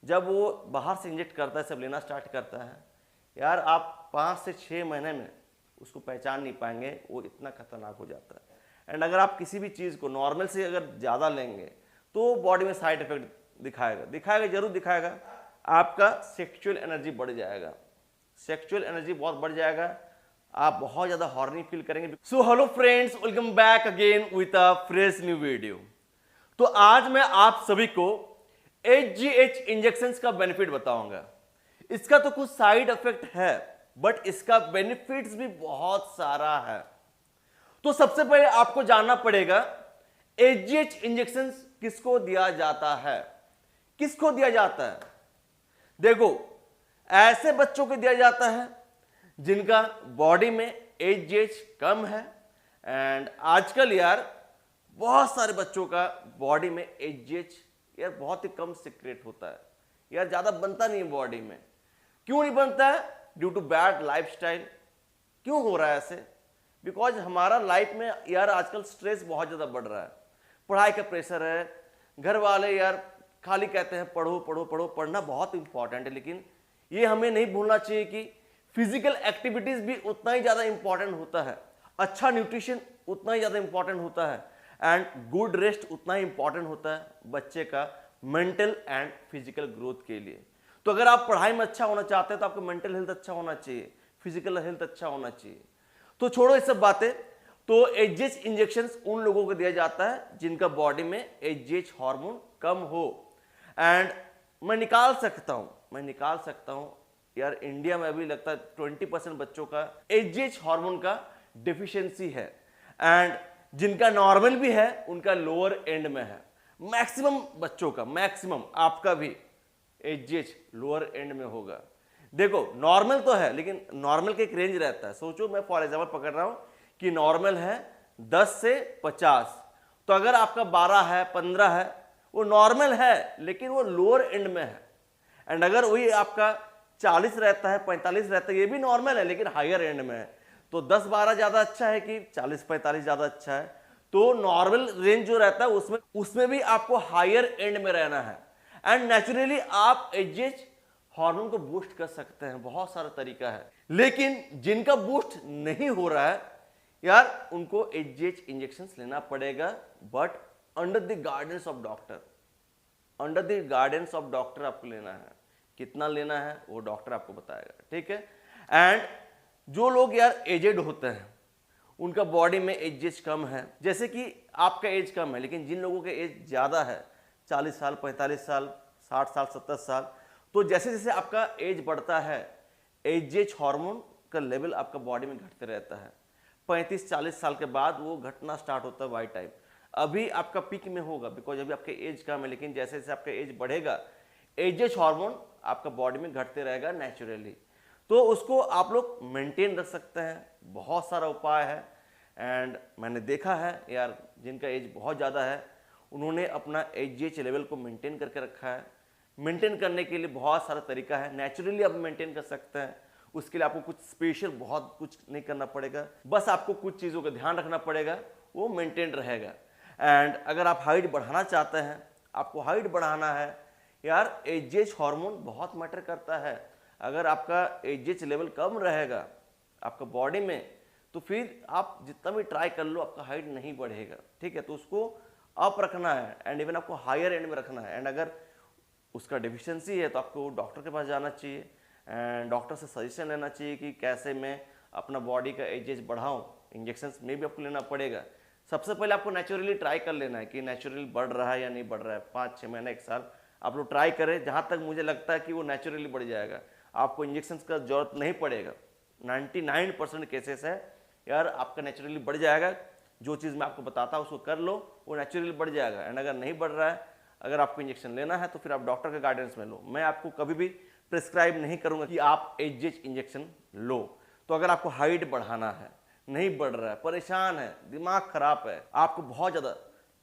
जब वो बाहर से इंजेक्ट करता है, सब लेना स्टार्ट करता है, यार आप 5 से 6 महीने में उसको पहचान नहीं पाएंगे, वो इतना खतरनाक हो जाता है। एंड अगर आप किसी भी चीज़ को नॉर्मल से अगर ज़्यादा लेंगे तो बॉडी में साइड इफेक्ट दिखाएगा जरूर दिखाएगा। आपका सेक्सुअल एनर्जी बढ़ जाएगा, सेक्सुअल एनर्जी बहुत बढ़ जाएगा, आप बहुत ज़्यादा हॉर्नी फील करेंगे। So hello friends, welcome back again with a fresh new video. तो आज मैं आप सभी को HGH इंजेक्शंस का बेनिफिट बताऊंगा। इसका तो कुछ साइड इफेक्ट है बट इसका बेनिफिट्स भी बहुत सारा है। तो सबसे पहले आपको जानना पड़ेगा HGH इंजेक्शंस किसको दिया जाता है। किसको दिया जाता है? देखो, ऐसे बच्चों को दिया जाता है जिनका बॉडी में HGH कम है। एंड आजकल यार बहुत सारे बच्चों का बॉडी में HGH यार बहुत ही कम सीक्रेट होता है, यार ज़्यादा बनता नहीं है बॉडी में। क्यों नहीं बनता है? Due to bad lifestyle. क्यों हो रहा है ऐसे? बिकॉज हमारा लाइफ में यार आजकल स्ट्रेस बहुत ज़्यादा बढ़ रहा है, पढ़ाई का प्रेशर है, घर वाले यार खाली कहते हैं पढ़ो पढ़ो पढ़ो। पढ़ना बहुत इंपॉर्टेंट है, लेकिन ये हमें नहीं भूलना चाहिए कि फिजिकल एक्टिविटीज़ भी उतना ही ज़्यादा इंपॉर्टेंट होता है, अच्छा न्यूट्रिशन उतना ही ज़्यादा इंपॉर्टेंट होता है, एंड गुड रेस्ट उतना ही इंपॉर्टेंट होता है बच्चे का मेंटल एंड फिजिकल ग्रोथ के लिए। तो अगर आप पढ़ाई में अच्छा होना चाहते हैं तो आपका मेंटल हेल्थ अच्छा होना चाहिए, फिजिकल हेल्थ अच्छा होना चाहिए। तो छोड़ो ये सब बातें। तो HGH इंजेक्शंस उन लोगों को दिया जाता है जिनका बॉडी में HGH हार्मोन कम हो। एंड मैं निकाल सकता हूं यार, इंडिया में अभी लगता है 20% बच्चों का HGH हार्मोन का डिफिशियंसी है, एंड जिनका नॉर्मल भी है उनका लोअर एंड में है। मैक्सिमम बच्चों का, मैक्सिमम आपका भी HGH लोअर एंड में होगा। देखो नॉर्मल तो है, लेकिन नॉर्मल का एक रेंज रहता है। सोचो मैं फॉर एग्जांपल पकड़ रहा हूं कि नॉर्मल है 10 से 50, तो अगर आपका 12 है 15 है, वो नॉर्मल है लेकिन वो लोअर एंड में है। एंड अगर वही आपका 40 रहता है 45 रहता है, ये भी नॉर्मल है लेकिन हायर एंड में है। तो 10-12 ज्यादा अच्छा है कि 40-45 ज्यादा अच्छा है? तो नॉर्मल रेंज जो रहता है उसमें भी आपको हायर एंड में रहना है। एंड नेचुरली आप HGH हार्मोन को बूस्ट कर सकते हैं, बहुत सारा तरीका है। लेकिन जिनका बूस्ट नहीं हो रहा है यार, उनको HGH इंजेक्शंस लेना पड़ेगा, but under the guidance of doctor. Under the guidance of doctor आपको लेना है। कितना लेना है वो डॉक्टर आपको बताएगा, ठीक है। एंड जो लोग यार एजेड होते हैं, उनका बॉडी में HGH कम है, जैसे कि आपका एज कम है लेकिन जिन लोगों का एज ज़्यादा है, 40 साल 45 साल 60 साल 70 साल, तो जैसे जैसे आपका एज बढ़ता है HGH हार्मोन का लेवल आपका बॉडी में घटते रहता है। 35-40 साल के बाद वो घटना स्टार्ट होता है वाई टाइप। अभी आपका पीक में होगा बिकॉज अभी आपका एज कम है, लेकिन जैसे जैसे आपका एज बढ़ेगा HGH हार्मोन आपका बॉडी में घटते रहेगा नेचुरली। तो उसको आप लोग मेंटेन रख सकते हैं, बहुत सारा उपाय है। एंड मैंने देखा है यार, जिनका एज बहुत ज़्यादा है उन्होंने अपना HGH लेवल को मेंटेन करके रखा है। मेंटेन करने के लिए बहुत सारा तरीका है, नेचुरली आप मेंटेन कर सकते हैं। उसके लिए आपको कुछ स्पेशल बहुत कुछ नहीं करना पड़ेगा, बस आपको कुछ चीज़ों का ध्यान रखना पड़ेगा, वो मेंटेन रहेगा। एंड अगर आप हाइट बढ़ाना चाहते हैं, आपको हाइट बढ़ाना है यार, HGH हार्मोन बहुत मैटर करता है। अगर आपका HGH लेवल कम रहेगा आपका बॉडी में, तो फिर आप जितना भी ट्राई कर लो आपका हाइट नहीं बढ़ेगा, ठीक है। तो उसको अप रखना है एंड इवन आपको हायर एंड में रखना है। एंड अगर उसका डिफिशियंसी है तो आपको डॉक्टर के पास जाना चाहिए एंड डॉक्टर से सजेशन लेना चाहिए कि कैसे मैं अपना बॉडी का HGH बढ़ाऊँ। इंजेक्शंस में भी आपको लेना पड़ेगा। सबसे पहले आपको नेचुरली ट्राई कर लेना है कि नेचुरली बढ़ रहा है या नहीं बढ़ रहा है। 5-6 महीने 1 साल आप लोग ट्राई करें, जहाँ तक मुझे लगता है कि वो नेचुरली बढ़ जाएगा, आपको इंजेक्शंस का जरूरत नहीं पड़ेगा। 99% केसेस है यार आपका नेचुरली बढ़ जाएगा। जो चीज़ मैं आपको बताता हूँ उसको कर लो, वो नेचुरली बढ़ जाएगा। एंड अगर नहीं बढ़ रहा है, अगर आपको इंजेक्शन लेना है तो फिर आप डॉक्टर के गाइडेंस में लो। मैं आपको कभी भी प्रिस्क्राइब नहीं करूंगा कि आप HGH इंजेक्शन लो। तो अगर आपको हाइट बढ़ाना है, नहीं बढ़ रहा है, परेशान है, दिमाग खराब है, आपको बहुत ज़्यादा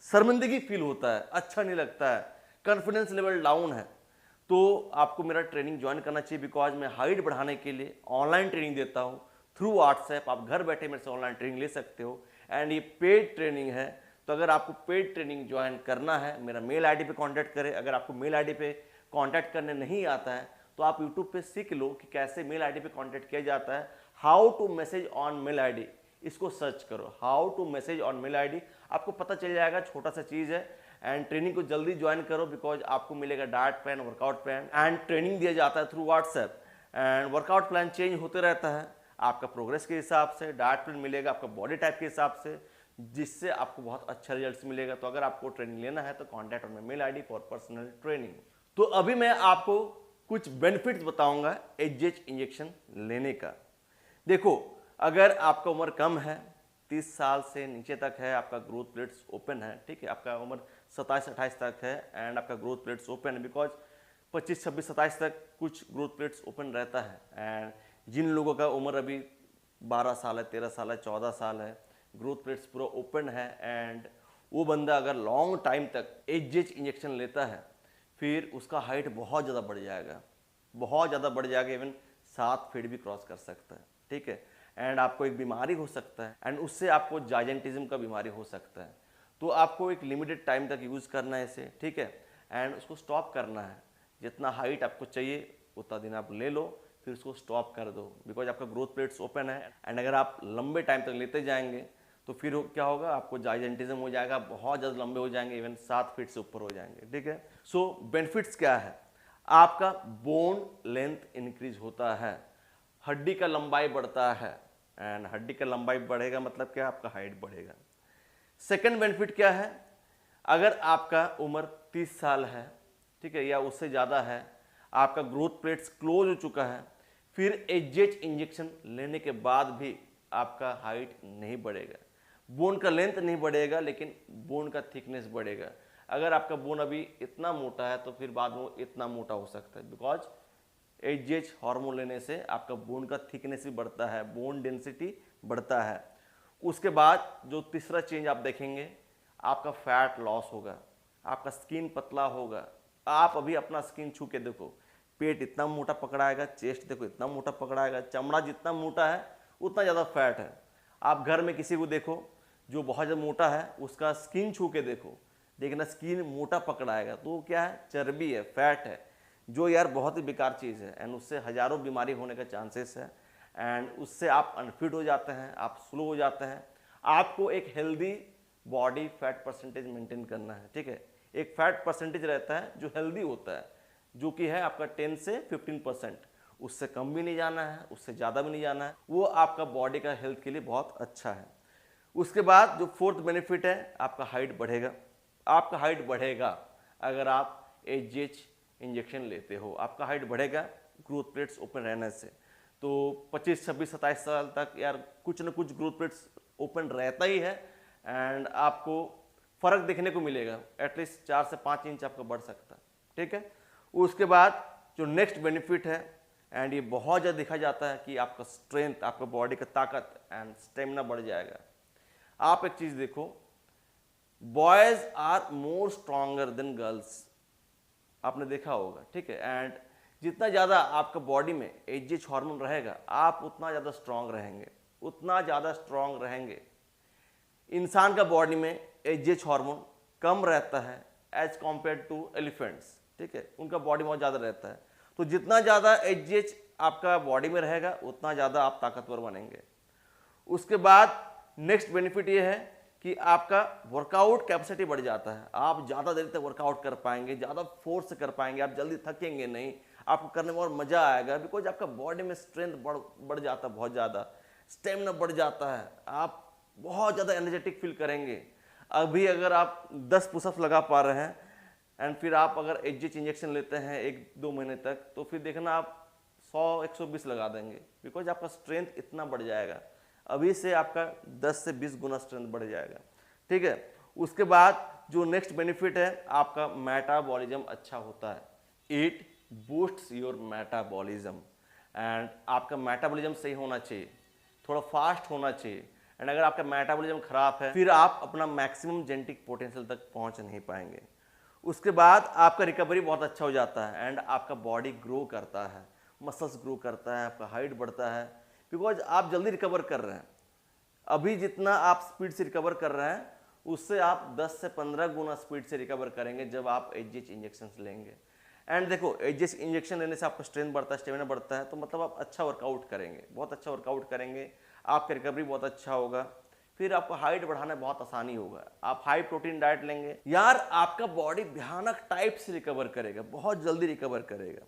शर्मिंदगी फील होता है, अच्छा नहीं लगता है, कॉन्फिडेंस लेवल डाउन है, तो आपको मेरा ट्रेनिंग ज्वाइन करना चाहिए। बिकॉज मैं हाइट बढ़ाने के लिए ऑनलाइन ट्रेनिंग देता हूँ थ्रू व्हाट्सएप। आप घर बैठे मेरे से ऑनलाइन ट्रेनिंग ले सकते हो एंड ये पेड ट्रेनिंग है। तो अगर आपको पेड ट्रेनिंग ज्वाइन करना है, मेरा मेल आईडी पे कांटेक्ट करें। अगर आपको मेल आईडी पे कांटेक्ट करने नहीं आता है तो आप यूट्यूब पे सीख लो कि कैसे मेल आईडी पे कांटेक्ट किया जाता है। How to message on mail ID, इसको सर्च करो, how to message on mail ID, आपको पता चल जाएगा, छोटा सा चीज़ है। एंड ट्रेनिंग को जल्दी ज्वाइन करो बिकॉज आपको मिलेगा diet plan, workout plan and training दिया जाता है through WhatsApp. And workout plan change होते रहता है आपका प्रोग्रेस के हिसाब से, डाइट प्लान मिलेगा आपका बॉडी टाइप के हिसाब से, जिससे आपको बहुत अच्छा रिजल्ट्स मिलेगा। तो अगर आपको ट्रेनिंग लेना है तो contact on my mail ID for personal training. तो अभी मैं आपको कुछ बेनिफिट्स बताऊंगा एचजीएच इंजेक्शन लेने का। देखो, अगर आपका उम्र कम है, 30 साल से नीचे तक है, आपका ग्रोथ प्लेट्स ओपन है, ठीक है, आपका उम्र 27-28 तक है एंड आपका ग्रोथ प्लेट्स ओपन है, बिकॉज 25, 26, 27 तक कुछ ग्रोथ प्लेट्स ओपन रहता है। एंड जिन लोगों का उम्र अभी 12 साल है, 13 साल है, 14 साल है, ग्रोथ प्लेट्स पूरा ओपन है एंड वो बंदा अगर लॉन्ग टाइम तक एचजीएच इंजेक्शन लेता है फिर उसका हाइट बहुत ज़्यादा बढ़ जाएगा, बहुत ज़्यादा बढ़ जाएगा, इवन 7 फीट भी क्रॉस कर सकता है, ठीक है। एंड आपको एक बीमारी हो सकता है एंड उससे आपको जाइजेंटिज्म का बीमारी हो सकता है। तो आपको एक लिमिटेड टाइम तक यूज़ करना है इसे, ठीक है, एंड उसको स्टॉप करना है। जितना हाइट आपको चाहिए उतना दिन आप ले लो, फिर उसको स्टॉप कर दो, बिकॉज आपका ग्रोथ प्लेट्स ओपन है। एंड अगर आप लंबे टाइम तक लेते जाएंगे तो फिर क्या होगा, आपको जाइजेंटिज्म हो जाएगा, बहुत ज़्यादा लंबे हो जाएंगे, इवन 7 फीट से ऊपर हो जाएंगे, ठीक है। सो बेनिफिट्स क्या है, आपका बोन लेंथ इंक्रीज होता है, हड्डी का लंबाई बढ़ता है एंड हड्डी का लंबाई बढ़ेगा मतलब क्या, आपका हाइट बढ़ेगा। सेकंड बेनिफिट क्या है, अगर आपका उम्र 30 साल है, ठीक है, या उससे ज़्यादा है, आपका ग्रोथ प्लेट्स क्लोज हो चुका है, फिर एचजीएच इंजेक्शन लेने के बाद भी आपका हाइट नहीं बढ़ेगा, बोन का लेंथ नहीं बढ़ेगा, लेकिन बोन का थिकनेस बढ़ेगा। अगर आपका बोन अभी इतना मोटा है तो फिर बाद में इतना मोटा हो सकता है, बिकॉज एचजीएच हार्मोन लेने से आपका बोन का थिकनेस भी बढ़ता है, बोन डेंसिटी बढ़ता है। उसके बाद जो तीसरा चेंज आप देखेंगे, आपका फैट लॉस होगा, आपका स्किन पतला होगा। आप अभी अपना स्किन छू के देखो, पेट इतना मोटा पकड़ाएगा, चेस्ट देखो इतना मोटा पकड़ाएगा, चमड़ा जितना मोटा है उतना ज़्यादा फैट है। आप घर में किसी को देखो जो बहुत ज़्यादा मोटा है, उसका स्किन छू के देखो, देखना स्किन मोटा पकड़ाएगा, तो वो क्या है, चर्बी है, फैट है, जो यार बहुत ही बेकार चीज़ है एंड उससे हज़ारों बीमारी होने का चांसेस है एंड उससे आप अनफिट हो जाते हैं, आप स्लो हो जाते हैं। आपको एक healthy body fat percentage maintain करना है, ठीक है। एक फैट परसेंटेज रहता है जो हेल्दी होता है, जो कि है आपका 10 से 15%, उससे कम भी नहीं जाना है, उससे ज़्यादा भी नहीं जाना है, वो आपका बॉडी का हेल्थ के लिए बहुत अच्छा है। उसके बाद जो फोर्थ बेनिफिट है, आपका हाइट बढ़ेगा। आपका हाइट बढ़ेगा अगर आप एचजीएच इंजेक्शन लेते हो, आपका हाइट बढ़ेगा ग्रोथ प्लेट्स ओपन रहने से। तो 25, 26, 27 साल तक यार कुछ ना कुछ ग्रोथ प्लेट्स ओपन रहता ही है एंड आपको फर्क देखने को मिलेगा, एटलीस्ट 4 से 5 इंच आपका बढ़ सकता है, ठीक है। उसके बाद जो नेक्स्ट बेनिफिट है एंड ये बहुत ज़्यादा देखा जाता है कि आपका स्ट्रेंथ, आपका बॉडी का ताकत एंड स्टेमिना बढ़ जाएगा। आप एक चीज़ देखो, boys are more stronger than girls, आपने देखा होगा, ठीक है। एंड जितना ज़्यादा आपका बॉडी में एचजीएच हार्मोन रहेगा, आप उतना ज़्यादा स्ट्रांग रहेंगे, उतना ज़्यादा स्ट्रांग रहेंगे। इंसान का बॉडी में एचजीएच हार्मोन कम रहता है एज कम्पेयर टू एलिफेंट्स, ठीक है, उनका बॉडी बहुत ज़्यादा रहता है। तो जितना ज़्यादा एचजीएच आपका बॉडी में रहेगा उतना ज़्यादा आप ताकतवर बनेंगे। उसके बाद नेक्स्ट बेनिफिट ये है कि आपका वर्कआउट कैपेसिटी बढ़ जाता है, आप ज़्यादा देर तक वर्कआउट कर पाएंगे, ज़्यादा फोर्स से कर पाएंगे, आप जल्दी थकेंगे नहीं, आपको करने में और मज़ा आएगा, बिकॉज आपका बॉडी में स्ट्रेंथ बढ़ जाता है, बहुत ज़्यादा स्टेमिना बढ़ जाता है, आप बहुत ज़्यादा एनर्जेटिक फील करेंगे। अभी अगर आप 10 पुशअप्स लगा पा रहे हैं एंड फिर आप अगर एचजीएच इंजेक्शन लेते हैं 1-2 महीने तक, तो फिर देखना आप 100-120 लगा देंगे, बिकॉज आपका स्ट्रेंथ इतना बढ़ जाएगा। अभी से आपका 10 से 20 गुना स्ट्रेंथ बढ़ जाएगा, ठीक है। उसके बाद जो नेक्स्ट बेनिफिट है, आपका मेटाबॉलिज्म अच्छा होता है। It boosts your metabolism and आपका मेटाबॉलिज्म सही होना चाहिए, थोड़ा फास्ट होना चाहिए। एंड अगर आपका मेटाबॉलिज्म खराब है फिर आप अपना मैक्सिमम जेनेटिक पोटेंशियल तक पहुंच नहीं पाएंगे। उसके बाद आपका रिकवरी बहुत अच्छा हो जाता है एंड आपका बॉडी ग्रो करता है, मसल्स ग्रो करता है, आपका हाइट बढ़ता है, बिकॉज आप जल्दी रिकवर कर रहे हैं। अभी जितना आप स्पीड से रिकवर कर रहे हैं उससे आप 10 से 15 गुना स्पीड से रिकवर करेंगे जब आप एचजीएच इंजेक्शन लेंगे। एंड देखो जिस इंजेक्शन लेने से आपका स्ट्रेंथ बढ़ता है, स्टेमिना बढ़ता है, तो मतलब आप अच्छा वर्कआउट करेंगे, बहुत अच्छा वर्कआउट करेंगे, आपका रिकवरी बहुत अच्छा होगा, फिर आपको हाइट बढ़ाना बहुत आसानी होगा। आप हाई प्रोटीन डाइट लेंगे यार, आपका बॉडी भयानक टाइप से रिकवर करेगा, बहुत जल्दी रिकवर करेगा।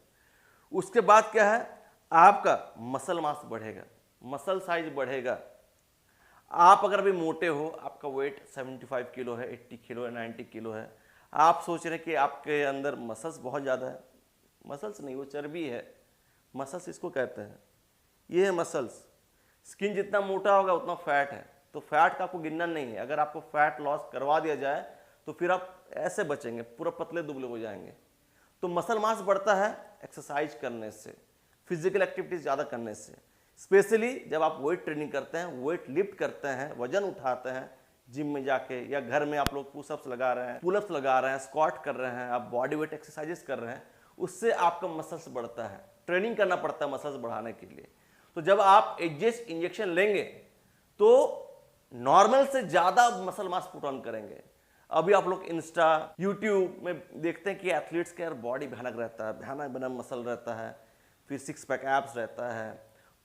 उसके बाद क्या है, आपका मसल मास बढ़ेगा, मसल साइज बढ़ेगा। आप अगर अभी मोटे हो, आपका वेट 75 किलो है, 80 किलो है, 90 किलो है, आप सोच रहे कि आपके अंदर मसल्स बहुत ज़्यादा है, मसल्स नहीं, वो चर्बी है, मसल्स इसको कहते हैं, ये है मसल्स। स्किन जितना मोटा होगा उतना फैट है, तो फैट का आपको गिनना नहीं है। अगर आपको फैट लॉस करवा दिया जाए तो फिर आप ऐसे बचेंगे, पूरा पतले दुबले हो जाएंगे। तो मसल मास बढ़ता है एक्सरसाइज करने से, फिजिकल एक्टिविटीज ज़्यादा करने से, स्पेशली जब आप वेट ट्रेनिंग करते हैं, वेट लिफ्ट करते हैं, वजन उठाते हैं जिम में जाके, या घर में आप लोग पुशअप्स लगा रहे हैं, पुलअप्स लगा रहे हैं, स्क्वाट कर रहे हैं, आप बॉडी वेट एक्सरसाइजेस कर रहे हैं, उससे आपका मसल्स बढ़ता है। ट्रेनिंग करना पड़ता है मसल्स बढ़ाने के लिए। तो जब आप एडजस्ट इंजेक्शन लेंगे तो नॉर्मल से ज़्यादा मसल मास पुट ऑन करेंगे। अभी आप लोग इंस्टा यूट्यूब में देखते हैं कि एथलीट्स का यार बॉडी भयानक रहता है, भयानक बना मसल रहता है, फिर 6 पैक एब्स रहता है,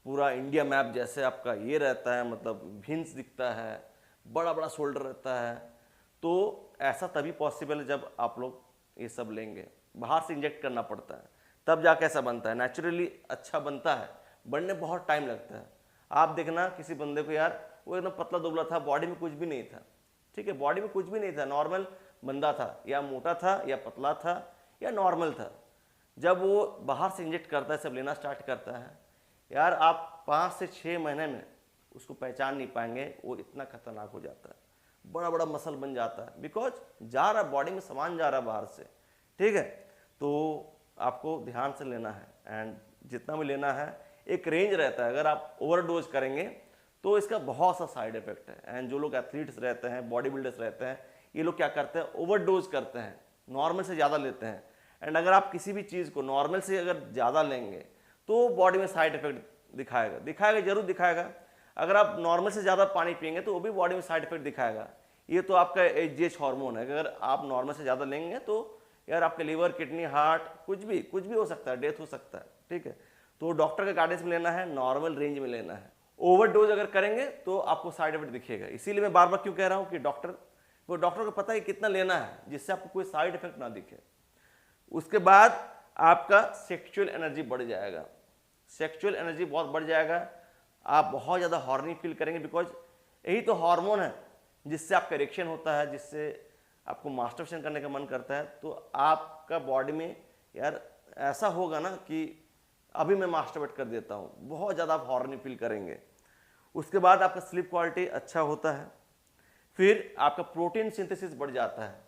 पूरा इंडिया मैप जैसे आपका ये रहता है, मतलब विंस दिखता है, बड़ा बड़ा शोल्डर रहता है। तो ऐसा तभी पॉसिबल है जब आप लोग ये सब लेंगे, बाहर से इंजेक्ट करना पड़ता है, तब जाके ऐसा बनता है। नेचुरली अच्छा बनता है, बनने बहुत टाइम लगता है। आप देखना किसी बंदे को, यार वो एकदम पतला दुबला था, बॉडी में कुछ भी नहीं था, ठीक है, बॉडी में कुछ भी नहीं था, नॉर्मल बंदा था, या मोटा था या पतला था या नॉर्मल था। जब वो बाहर से इंजेक्ट करता है, सब लेना स्टार्ट करता है, यार आप 5 से 6 महीने में उसको पहचान नहीं पाएंगे, वो इतना खतरनाक हो जाता है, बड़ा बड़ा मसल बन जाता है, बिकॉज जा रहा बॉडी में सामान जा रहा है बाहर से, ठीक है। तो आपको ध्यान से लेना है, एंड जितना भी लेना है एक रेंज रहता है। अगर आप ओवरडोज करेंगे तो इसका बहुत सा साइड इफेक्ट है। एंड जो लोग एथलीट्स रहते हैं, बॉडी बिल्डर्स रहते हैं, ये लोग क्या करते हैं, ओवरडोज करते हैं, नॉर्मल से ज़्यादा लेते हैं। एंड अगर आप किसी भी चीज़ को नॉर्मल से अगर ज़्यादा लेंगे तो बॉडी में साइड इफेक्ट दिखाएगा, जरूर दिखाएगा। अगर आप नॉर्मल से ज़्यादा पानी पियेंगे तो वो भी बॉडी में साइड इफेक्ट दिखाएगा। ये तो आपका एजीएच हार्मोन है, अगर आप नॉर्मल से ज़्यादा लेंगे तो यार आपके लीवर, किडनी, हार्ट, कुछ भी हो सकता है, डेथ हो सकता है, ठीक है। तो डॉक्टर के गाइडेंस में लेना है, नॉर्मल रेंज में लेना है। ओवरडोज अगर करेंगे तो आपको साइड इफेक्ट दिखेगा। इसीलिए मैं बार बार क्यों कह रहा हूँ कि डॉक्टर को पता है कितना लेना है जिससे आपको कोई साइड इफेक्ट ना दिखे। उसके बाद आपका सेक्सुअल एनर्जी बढ़ जाएगा, सेक्सुअल एनर्जी बहुत बढ़ जाएगा, आप बहुत ज़्यादा हॉर्नी फील करेंगे, बिकॉज यही तो हार्मोन है जिससे आपका इरेक्शन होता है, जिससे आपको मास्टरबेशन करने का मन करता है। तो आपका बॉडी में यार ऐसा होगा ना कि अभी मैं मास्टरबेट कर देता हूँ, बहुत ज़्यादा आप हॉर्नी फील करेंगे। उसके बाद आपका स्लीप क्वालिटी अच्छा होता है, फिर आपका प्रोटीन सिंथेसिस बढ़ जाता है।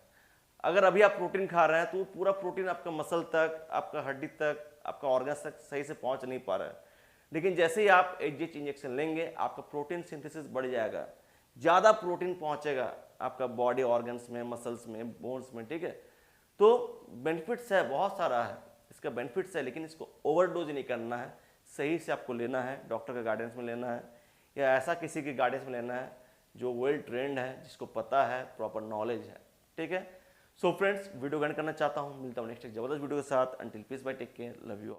अगर अभी आप प्रोटीन खा रहे हैं तो पूरा प्रोटीन आपका मसल तक, आपका हड्डी तक, आपका ऑर्गन्स तक सही से पहुंच नहीं पा रहा है। लेकिन जैसे ही आप एजीएच इंजेक्शन लेंगे, आपका प्रोटीन सिंथेसिस बढ़ जाएगा, ज़्यादा प्रोटीन पहुंचेगा आपका बॉडी ऑर्गन्स में, मसल्स में, बोन्स में, ठीक है। तो बेनिफिट्स है, बहुत सारा है इसका बेनिफिट्स है, लेकिन इसको ओवरडोज नहीं करना है, सही से आपको लेना है, डॉक्टर के गाइडेंस में लेना है, या ऐसा किसी के गाइडेंस में लेना है जो वेल ट्रेंड है, जिसको पता है, प्रॉपर नॉलेज है, ठीक है। सो फ्रेंड्स, वीडियो एंड करना चाहता हूँ, मिलता हूँ नेक्स्ट एक जबरदस्त वीडियो के साथ। Until peace, bye, take care, love you.